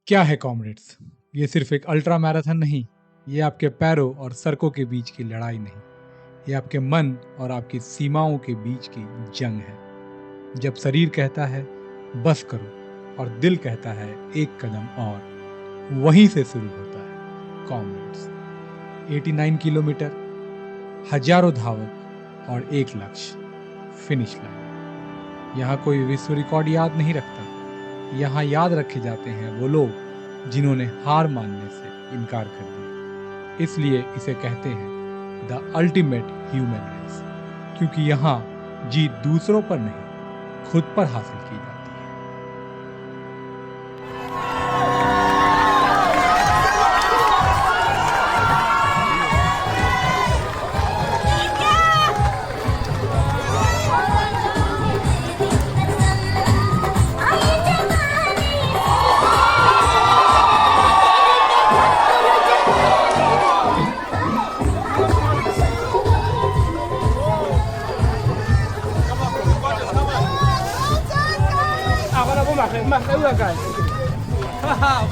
क्या है कॉमरेड्स, ये सिर्फ एक अल्ट्रा मैराथन नहीं, ये आपके पैरों और सड़कों के बीच की लड़ाई नहीं, ये आपके मन और आपकी सीमाओं के बीच की जंग है। जब शरीर कहता है बस करो और दिल कहता है एक कदम और, वहीं से शुरू होता है कॉमरेड्स। 89 किलोमीटर, हजारों धावक और एक लक्ष्य, फिनिश लाइन। यहाँ कोई विश्व रिकॉर्ड याद नहीं रखता, यहाँ याद रखे जाते हैं वो लोग जिन्होंने हार मानने से इनकार कर दिया। इसलिए इसे कहते हैं द अल्टीमेट ह्यूमन रेस, क्योंकि यहाँ जीत दूसरों पर नहीं, खुद पर हासिल की जाती है।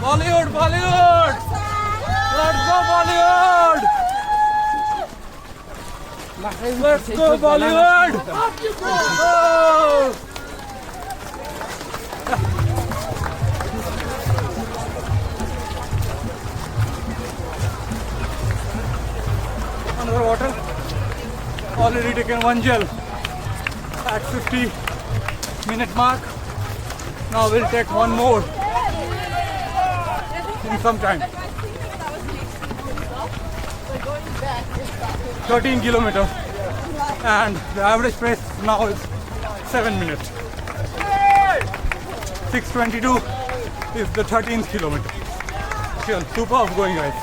Bollywood, Bollywood! Let's go Bollywood! Let's go Bollywood! Oh! Underwater. Already taken one gel at 50-minute mark. Now we'll take one more in some time. 13 kilometers and the average pace now is 7 minutes. 6:22 is the 13th kilometer. Sure, superb going, guys.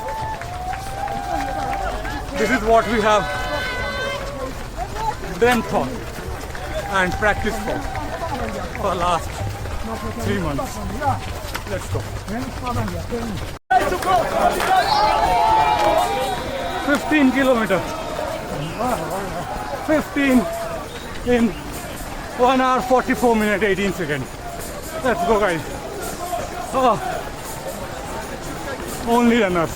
This is what we have dreamt for and practiced for last 3 months. Let's go. 15 kilometers. 15 in 1 hour 44 minutes 18 seconds. Let's go, guys. Oh. Only runners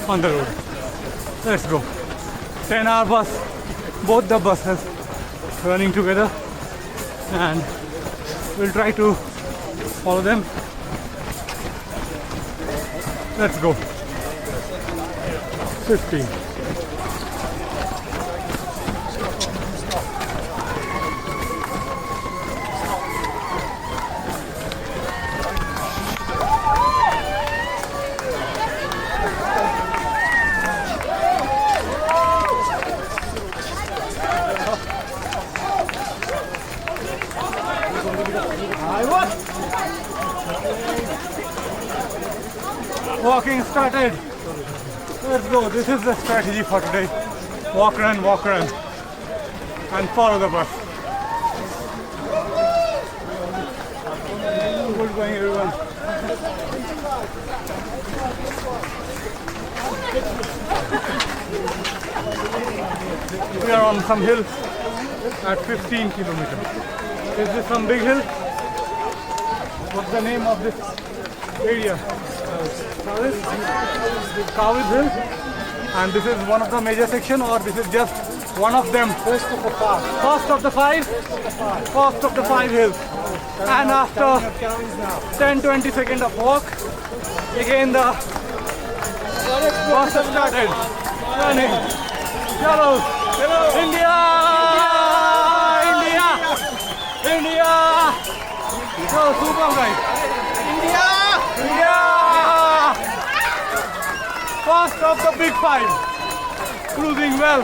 on the road. Let's go. 10-hour bus. Both the buses running together, and we'll try to follow them. Let's go. 15. Walking started. Let's go. This is the strategy for today. Walk, run, and follow the bus. Good going, everyone. We are on some hills at 15 kilometers. Is this some big hill? What's the name of this area? Kawis Hill, and this is one of the major section, or this is just one of them? First of the five. First of the five? First of the five hills. And after 10-20 seconds of walk, again the bus has started running. Chalo! India! India! India! So super, guys. India! India! First of the big five. Cruising well.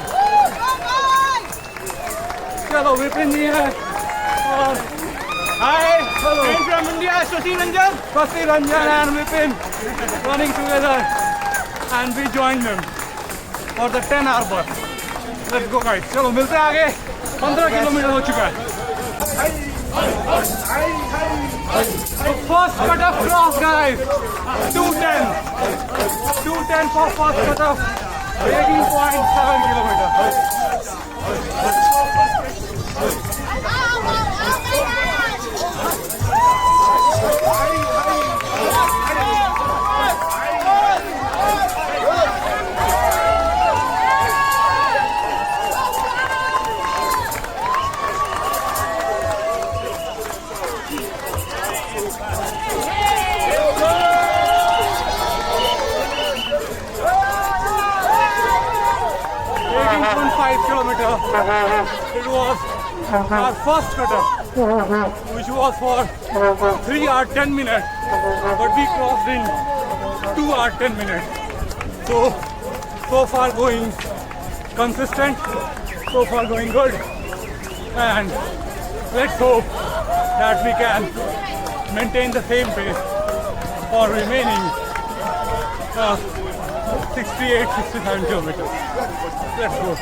Chalo, Vipin ji hai. Hi. Hello. I'm from India, Shashi Ranjan. Shashi Ranjan and Vipin running together. And we join them for the 10-hour bus. Let's go, guys. Chalo, मिलते हैं आगे. 15 kilometre हो चुका है. The first cut-off cross, guys. 210. 210 for first cut-off. 18.7 kilometers. 25 kilometers. It was our first cutter, which was for 3 hours 10 minutes, but we crossed in 2 hours 10 minutes. So far going consistent, so far going good, and let's hope that we can maintain the same pace for remaining 68-67 kilometers. Let's go.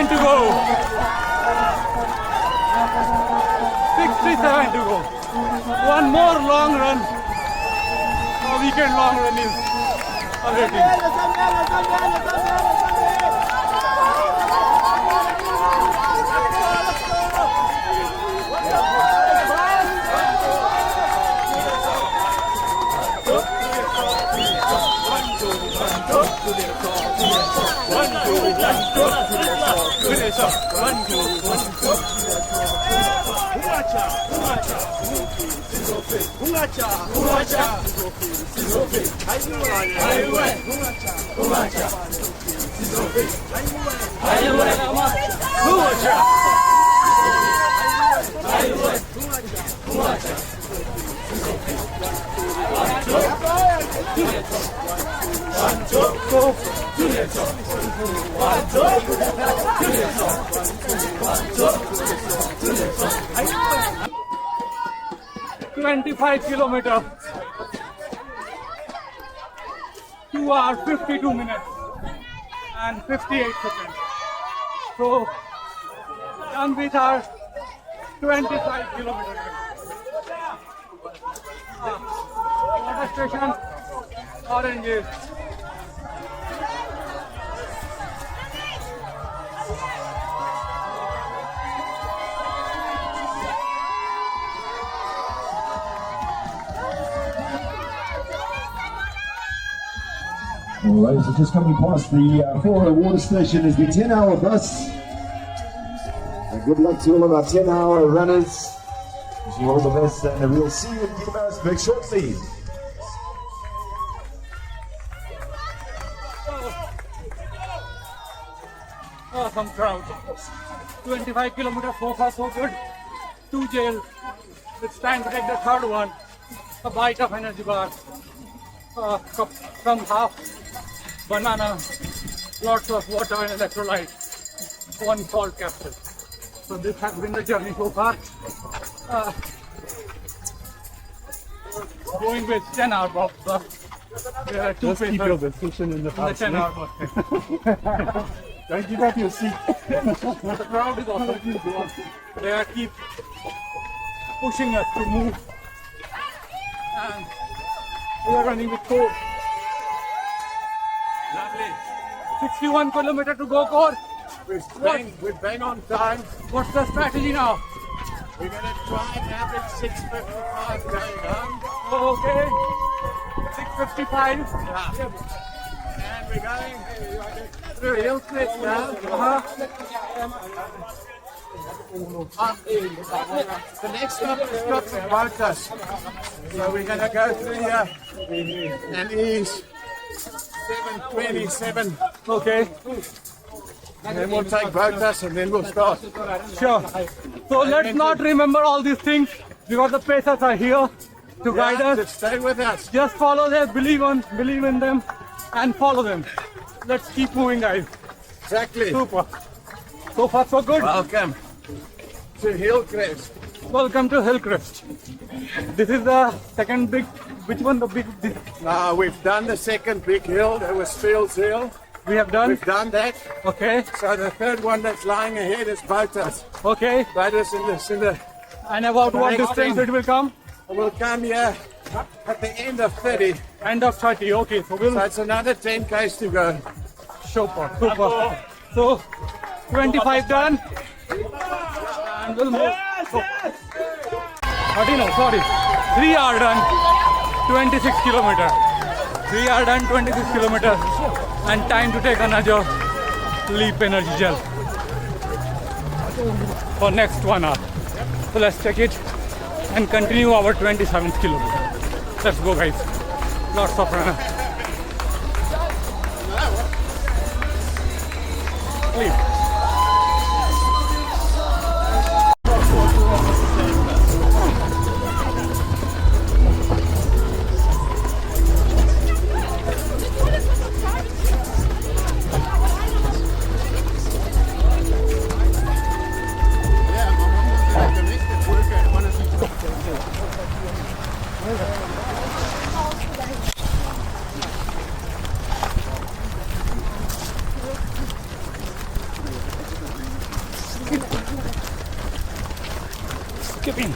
To go. 67 to go. One more long run. A weekend long run is awaiting. $25 kilometers, 2 hours 52 minutes and 58 seconds. So done with our 25 kilometers. Water station, oranges. All right, so just coming past the Flora water station is the 10-hour bus. And good luck to all of our 10-hour runners. Wish you all the best, and we'll see you in Johannesburg shortly. Awesome crowd. 25 kilometers so far, so good. 2 jails. It's time to take the third one. A bite of energy bar. Some half banana, lots of water and electrolyte, 1 salt capsule. So this has been the journey so far. Going with 10-hour bus. There are 2 Keep your decision in the past. 10-hour bus. Don't give up your seat. The crowd is also huge. They keep pushing us to move. And we are running with code. Lovely. 61 kilometers to go, Core. We're bang on time. What's the strategy now? We're going to try and average 6:55 going home. Okay. 6:55. Yeah. And we're going through Hillcrest now. The next stop is Stops and Boutas. So we're going to go through here and ease 7:27. Okay. And then we'll take Boutas and then we'll start. Sure. So let's not remember all these things because the pacers are here to guide us. Just stay with us. Just follow them, believe in them, and follow them. Let's keep moving, guys. Exactly. Super. So far, so good. Welcome to Hillcrest. Welcome to Hillcrest. This is the second big. Which one? The big. Now we've done the second big hill. That was Fields Hill. We have done. We've done that. Okay. So the third one that's lying ahead is Boutas. Okay. Boutas in the And about what next distance thing. it will come? We'll come here at the end of 30. End of 30. Okay. So we'll So it's another 10 k's to go. Super. So 25 done. And we'll move. 30 no, sorry. 3 hour done. 26 kilometers. We are done 26 kilometers and time to take another Leap Energy Gel for next 1 hour. So let's take it and continue our 27th kilometer. Let's go, guys. Lots of runners. Leap. Skipping.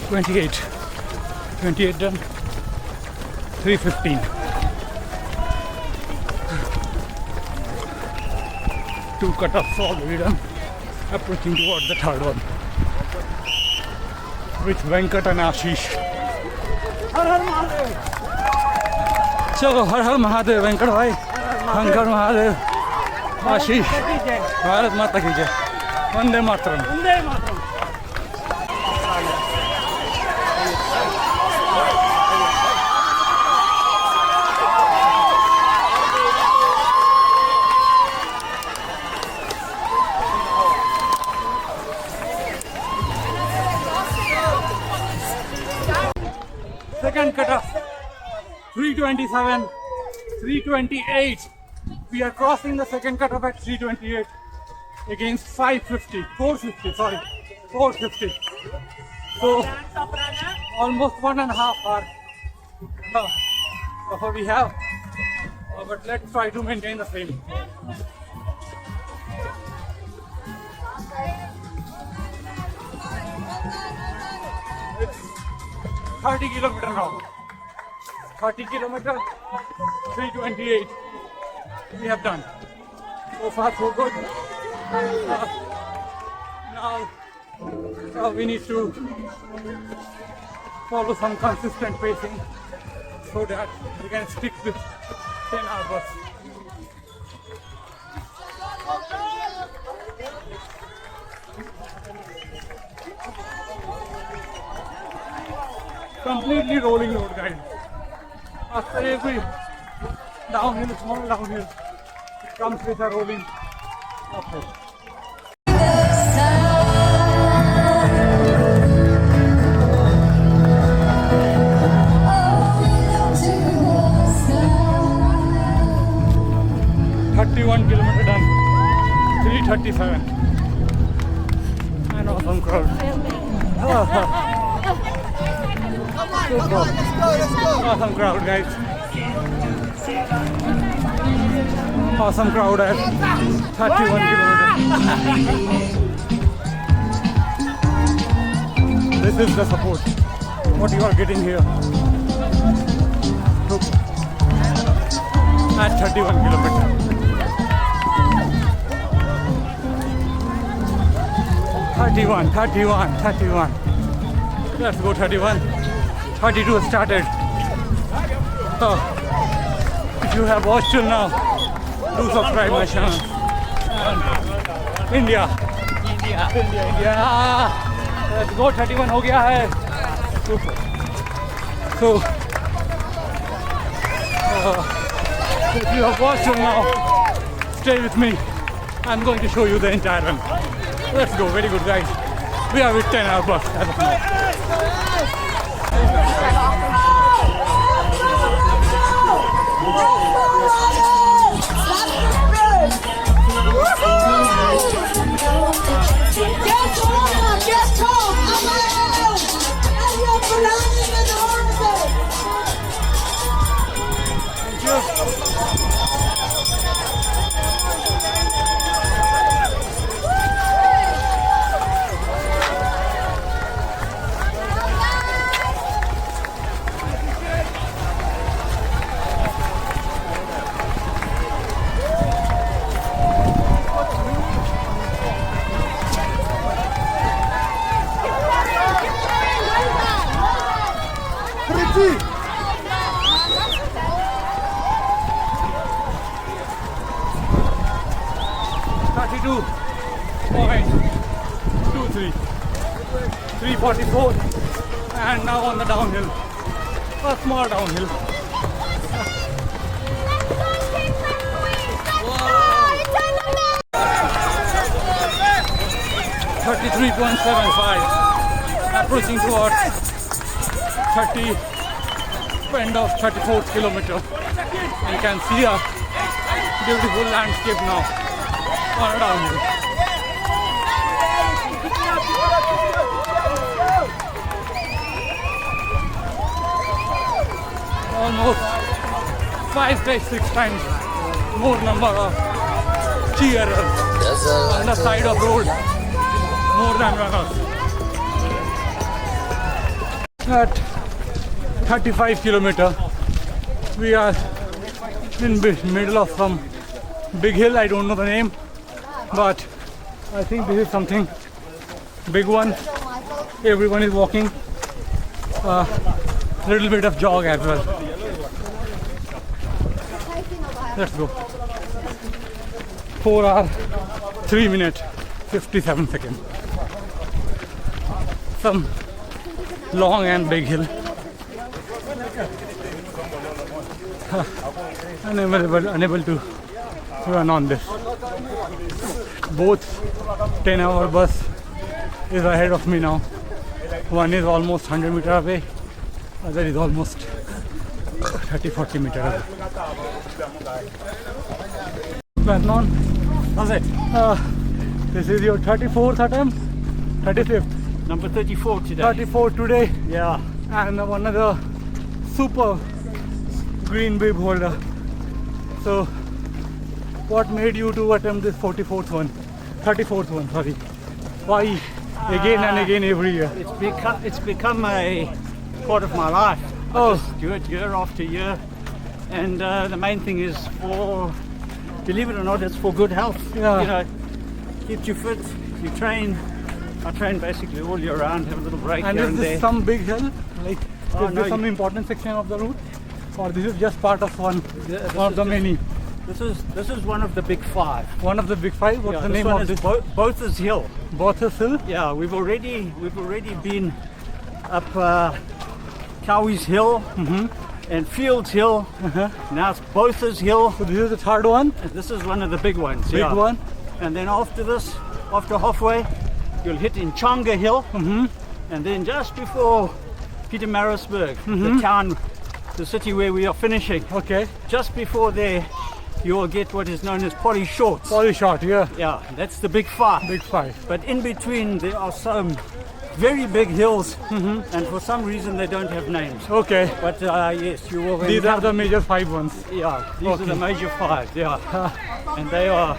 Twenty-eight done. 3:15. 2 cut-offs already done. Approaching towards the third one with Venkat and Ashish. चलो हर हर महादेव वेंकट भाई, शंकर महादेव, आशीष, भारत माता की जय, Vande Mataram. Second cutoff. 3:27, 3:28. We are crossing the second cutoff at 3:28 against 450. So almost 1.5 hours before we have. But let's try to maintain the same. It's 30 kilometers now. 30 kilometers, 3:28 we have done. So far so good. Now we need to follow some consistent pacing so that we can stick with 10 hours. Completely rolling road, guys. After every downhill, small downhill, it comes with a rolling uphill. Kilometer done, 3:37. An awesome crowd. Awesome crowd, guys. Awesome crowd at 31 kilometers. This is the support. What you are getting here. At 31 kilometers. 31. Let's go 31. 32 started. So, if you have watched till now, do subscribe my channel. And India. Let's go 31 हो गया है. So, if you have watched till now, stay with me. I'm going to show you the entire run. Let's go, very good, guys. We are with 10 hour bus as of now. now on the downhill. A small downhill. 33.75. Approaching towards end of 34th kilometer. You can see a beautiful landscape now on a downhill. Almost 5-6 times more number of cheerers on the side of road, more than runners. At 35 kilometer, we are in the middle of some big hill. I don't know the name, but I think this is something big one. Everyone is walking. Little bit of jog as well. Let's go. 4 hours, 3 minutes, 57 seconds. Some long and big hill. Unable to run on this. Both 10-hour bus is ahead of me now. One is almost 100 meters away. Other is almost 30-40 meters away. Vernon, how's it? This is your 34th attempt? 35th? Number 34 today. 34 today. Yeah. And one of the super green bib holder. So, what made you to attempt this 44th one? 34th one, sorry. Why again and again every year? It's become a part of my life. Oh. I just do it year after year. And the main thing is for, believe it or not, it's for good health. Yeah. You know, keeps you fit, you train. I train basically all year round, have a little break And here is and this there. some big hill? Like, Oh, is no, this some important section of the route? Or this is just part of one This of is the just- many? This is one of the big five. One of the big five? What's Yeah, the this name one of is this? Bothers Hill. Bothers Hill? Yeah, we've already been up Cowie's Hill and Fields Hill. Now it's Bothers Hill. So this is the third one? This is one of the big ones. Big yeah. one? And then after this, after halfway, you'll hit Inchanga Hill. And then just before Pietermaritzburg, the town, the city where we are finishing, Okay. just before there, you will get what is known as Polly Shorts. Polly shot, yeah. Yeah, that's the big five. Big five. But in between, there are some very big hills, and for some reason they don't have names. Okay. But yes, you will. These are the major five ones. Yeah, these are the Okay. major five. Yeah, and they are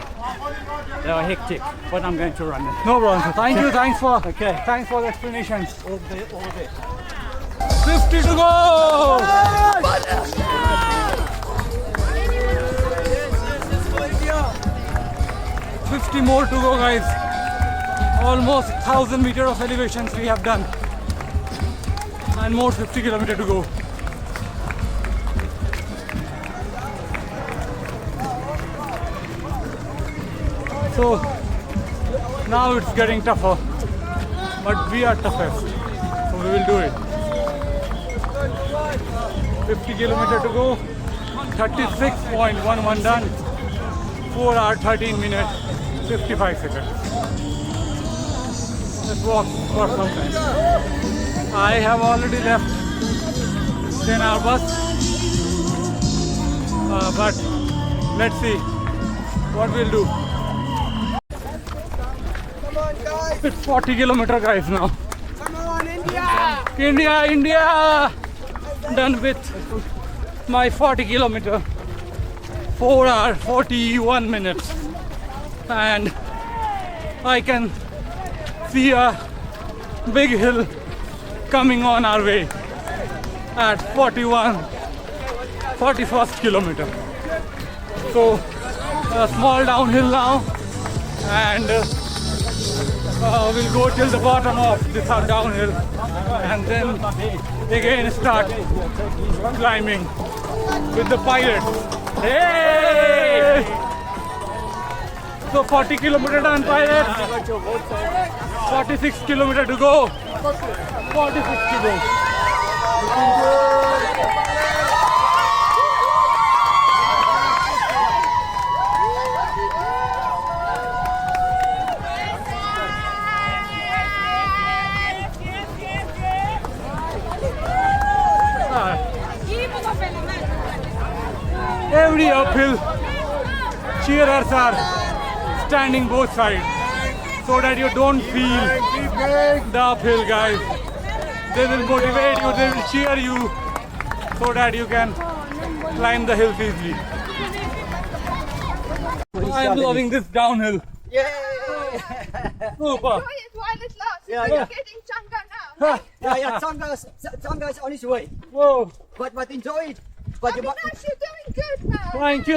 hectic. But I'm going to run them. No problem. sir. Thank you. Thanks for Okay. Thanks for the explanations. All the best. 50 to go. 50 more to go, guys. Almost 1,000 meters of elevations we have done, and more 50 kilometers to go. So now it's getting tougher, but we are toughest, so we will do it. 50 kilometers to go, 36.11 done, 4 hours 13 minutes, 55 seconds. Let's walk for some time. I have already left 10-hour bus, but let's see what we'll do. It's 40 kilometers, guys, now. Come on, India! India! Done with my 40 kilometer, 4 hours 41 minutes, and I can see a big hill coming on our way at 41st kilometer. So a small downhill now, and we'll go till the bottom of this downhill, and then again start climbing with the pilots. Hey! So 40 kilometers done, pilots. 46 kilometers to go. 46 to go. Every uphill, cheerers are standing both sides so that you don't feel the uphill, guys. They will motivate you, they will cheer you so that you can climb the hills easily. I'm loving this downhill. Yay! Super. Enjoy it while it lasts. Yeah, You're yeah. getting Changa now. Yeah, Tsanga is on his way. Whoa. But enjoy it. But you, Avinash, you're doing good now.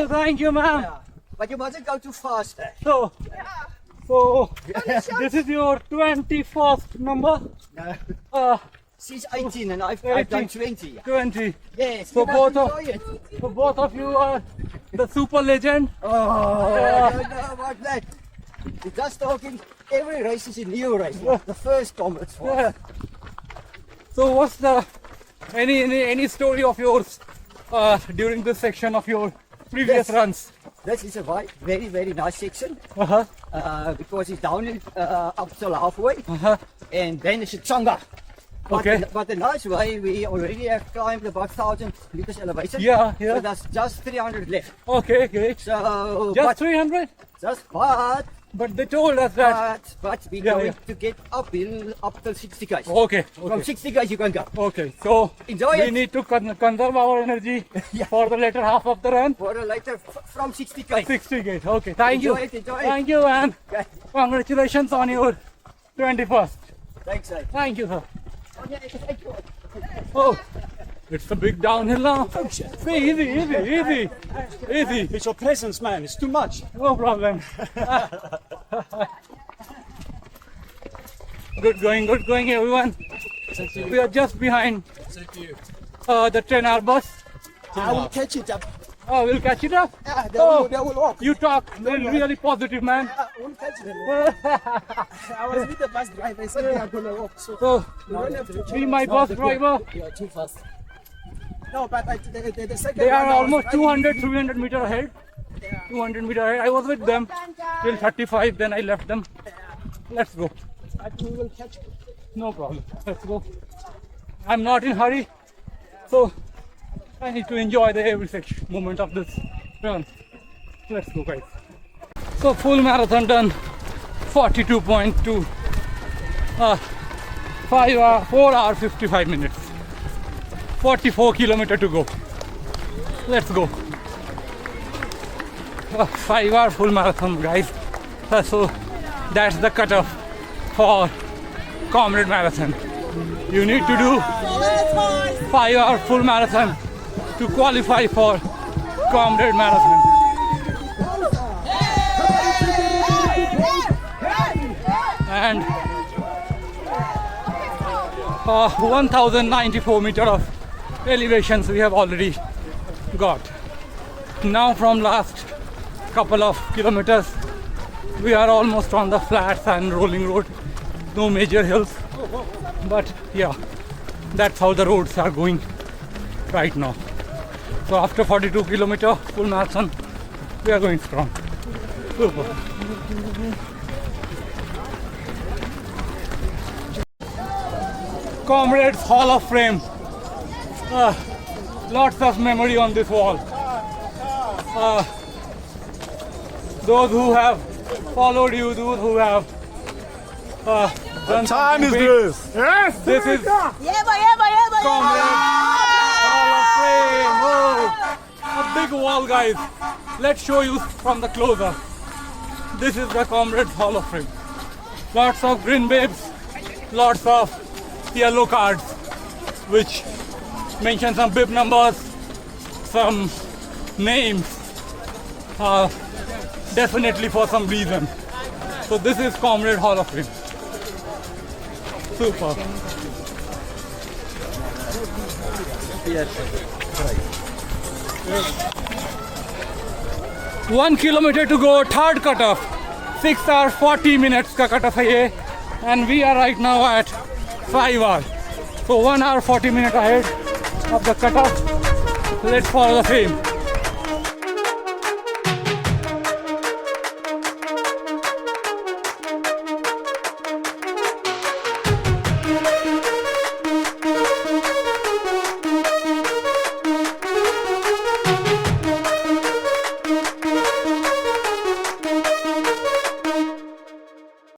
Thank you, ma'am. yeah. But you mustn't go too fast. So, Yeah. so Only shot. this is your 21st number. No. She's 18 and I've 18. done 20. 20. Yes, So you must both of- enjoy it. So both of you are the super legend. Oh, I don't know about that. You're just talking, every race is a new race. The first Comrades was. Yeah. So what's the any story of yours during this section of your previous Yes. runs? This is a very, very nice section Uh-huh. because it's down up till halfway Uh-huh. and then it's a Tsanga. But, Okay. but the nice way, we already have climbed about 1,000 meters elevation. Yeah, yeah. So that's just 300 left. Okay, great. So, Just but, 300? but But they told us that. But we're Yeah, going yeah. to get uphill up till 60 k's. Okay, From okay. 60 k's you can go. Okay, so Enjoy we it. need to conserve our energy for the later half of the run. For later from 60 k's. 60 gate. Okay, thank you. Enjoy it, enjoy it. Thank you, and Okay. congratulations on your 21st. Thanks, sir. Thank you, sir. Okay, thank you. Oh, it's a big downhill now. Easy. It's your presence, man. It's too much. No problem. Good going, everyone. We are just behind the 10-hour bus. I will catch it up. Oh, we'll catch it up. Yeah, Oh. they will walk. You talk really positive, man. I will catch them. I was with the bus driver. I said they are gonna walk. So So, you don't have to be my bus driver. You are too fast. No, but the second They are one I was almost riding 200, 300 meter ahead. 200 meter ahead. I was with them till 35, then I left them. Let's go. I think we will catch you. No problem. Let's go. I'm not in hurry, so I need to enjoy the every moment of this run. Let's go, guys. So full marathon done, 42.2, 4 hour 55 minutes, 44 kilometer to go. Let's go. 5 hour full marathon, guys. So that's the cutoff for Comrade Marathon. You need to do 5 hour full marathon to qualify for Comrade Marathon. And 1094 meter of elevations we have already got. Now from last couple of kilometers we are almost on the flats and rolling road, no major hills, but yeah, that's how the roads are going right now. So after 42 kilometer full marathon we are going strong. Super. Comrades Hall of Fame. Lots of memory on this wall. Those who have followed you, those who have done Time is something big. this. Yes, this is Comrades Hall of Fame. Oh, a big wall, guys. Let's show you from the closer. This is the Comrades Hall of Fame. Lots of green babes, lots of yellow cards, which mention some bib numbers, some names, definitely for some reason. So this is Comrade Hall of Fame. Super. 1 kilometer to go, third cutoff. 6 hours 40 minutes का cutoff है ये, and we are right now at 5 hours. So 1 hour 40 minutes ahead. of the cutoff. Let's follow the fame.